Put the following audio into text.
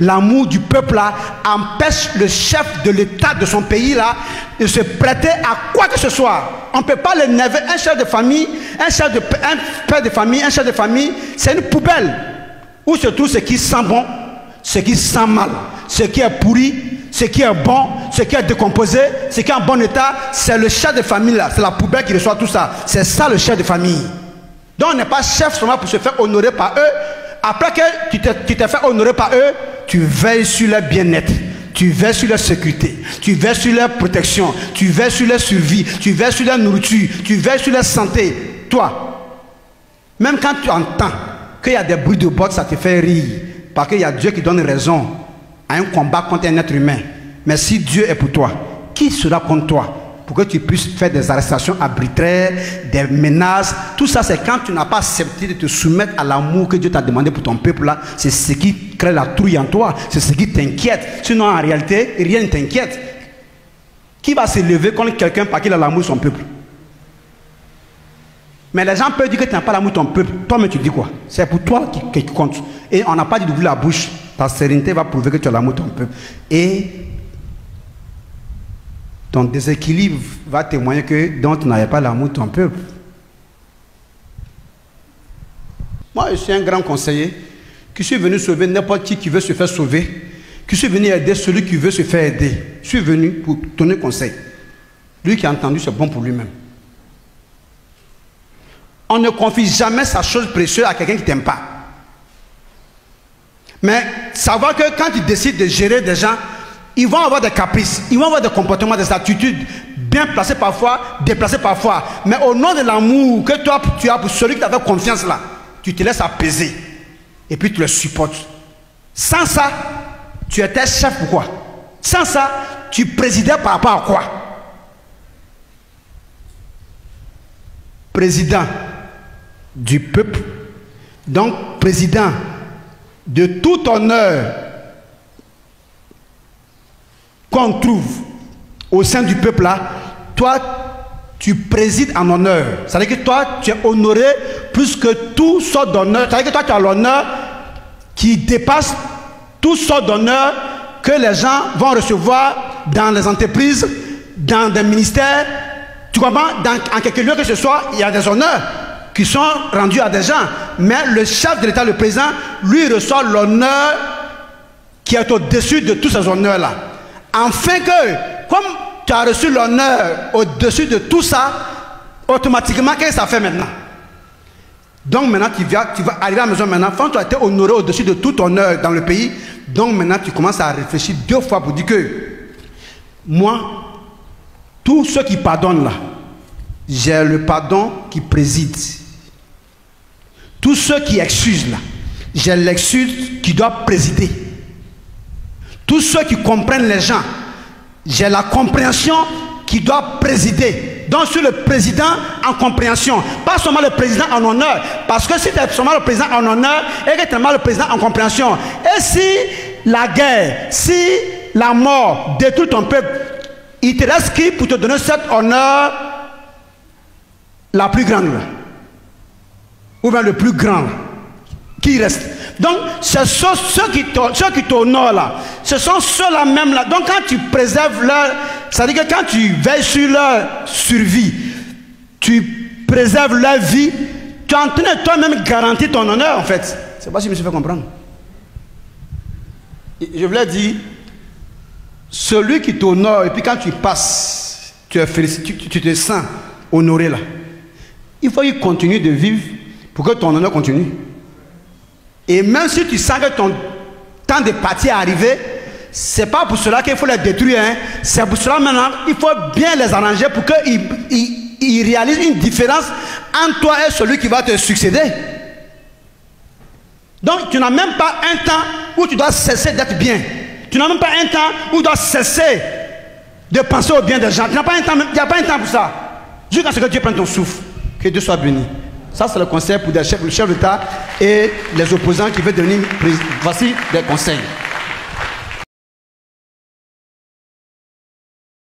L'amour du peuple là empêche le chef de l'État de son pays là de se prêter à quoi que ce soit. On ne peut pas l'énerver. Un chef de famille, un père de famille, un chef de famille, c'est une poubelle où se trouve ce qui sent bon, ce qui sent mal, ce qui est pourri, ce qui est bon, ce qui est décomposé, ce qui est en bon état. C'est le chef de famille là, c'est la poubelle qui reçoit tout ça. C'est ça le chef de famille. Donc on n'est pas chef seulement pour se faire honorer par eux. Après que tu t'es fait honorer par eux, tu veilles sur leur bien-être, tu veilles sur leur sécurité, tu veilles sur leur protection, tu veilles sur leur survie, tu veilles sur leur nourriture, tu veilles sur leur santé. Toi, même quand tu entends qu'il y a des bruits de bottes, ça te fait rire, parce qu'il y a Dieu qui donne raison à un combat contre un être humain. Mais si Dieu est pour toi, qui sera contre toi? Pour que tu puisses faire des arrestations arbitraires, des menaces. Tout ça, c'est quand tu n'as pas accepté de te soumettre à l'amour que Dieu t'a demandé pour ton peuple là. C'est ce qui crée la trouille en toi. C'est ce qui t'inquiète. Sinon, en réalité, rien ne t'inquiète. Qui va se lever contre quelqu'un parce qu'il a l'amour de son peuple? Mais les gens peuvent dire que tu n'as pas l'amour de ton peuple. Toi-même, tu dis quoi? C'est pour toi qui compte. Et on n'a pas dit d'ouvrir la bouche. Ta sérénité va prouver que tu as l'amour de ton peuple. Et ton déséquilibre va témoigner que donc tu n'avais pas l'amour de ton peuple. Moi, je suis un grand conseiller qui suis venu sauver n'importe qui veut se faire sauver, qui suis venu aider celui qui veut se faire aider. Je suis venu pour donner conseil. Lui qui a entendu, c'est bon pour lui-même. On ne confie jamais sa chose précieuse à quelqu'un qui ne t'aime pas. Mais savoir que quand tu décides de gérer des gens, ils vont avoir des caprices, ils vont avoir des comportements, des attitudes bien placées parfois, déplacées parfois. Mais au nom de l'amour que toi tu as pour celui qui t'avait confiance là, tu te laisses apaiser. Et puis tu le supportes. Sans ça, tu étais chef pour quoi? Sans ça, tu présidais par rapport à quoi? Président du peuple, donc président de tout honneur qu'on trouve au sein du peuple là, toi tu présides en honneur. C'est-à-dire que toi tu es honoré plus que tout sort d'honneur. C'est-à-dire que toi tu as l'honneur qui dépasse tout sort d'honneur que les gens vont recevoir dans les entreprises, dans des ministères. Tu comprends? En quelque lieu que ce soit, il y a des honneurs qui sont rendus à des gens. Mais le chef de l'État, le président, lui reçoit l'honneur qui est au-dessus de tous ces honneurs-là. Afin que, comme tu as reçu l'honneur au-dessus de tout ça, automatiquement, qu'est-ce que ça fait maintenant? Donc maintenant, tu vas arriver à la maison maintenant, quand tu as été honoré au-dessus de tout honneur dans le pays, donc maintenant tu commences à réfléchir 2 fois pour dire que moi, tous ceux qui pardonnent là, j'ai le pardon qui préside. Tous ceux qui excusent là, j'ai l'excuse qui doit présider. Tous ceux qui comprennent les gens, j'ai la compréhension qui doit présider. Donc sur le président en compréhension, pas seulement le président en honneur, parce que si tu es seulement le président en honneur et que tu es seulement le président en compréhension, et si la guerre, si la mort détruit ton peuple, il te reste qui pour te donner cet honneur la plus grande là? Ou bien le plus grand là? Qui reste? Donc, ce sont ceux qui t'honorent là, ce sont ceux-là même là. Donc, quand tu préserves leur, c'est-à-dire que quand tu veilles sur leur survie, tu préserves leur vie, tu es en train de toi-même garantir ton honneur en fait. C'est pas si je me suis fait comprendre. Je voulais dire, celui qui t'honore, et puis quand tu passes, tu es félicité, tu te sens honoré là. Il faut qu'il continue de vivre pour que ton honneur continue. Et même si tu sens que ton temps de partir est arrivé, c'est pas pour cela qu'il faut les détruire. Hein. C'est pour cela maintenant, il faut bien les arranger pour qu'ils réalisent une différence entre toi et celui qui va te succéder. Donc tu n'as même pas un temps où tu dois cesser d'être bien. Tu n'as même pas un temps où tu dois cesser de penser au bien des gens. Tu n'as pas un temps, il n'y a pas un temps pour ça. Jusqu'à ce que Dieu prenne ton souffle. Que Dieu soit béni. Ça, c'est le conseil pour le chef d'État et les opposants qui veulent devenir président. Voici des conseils.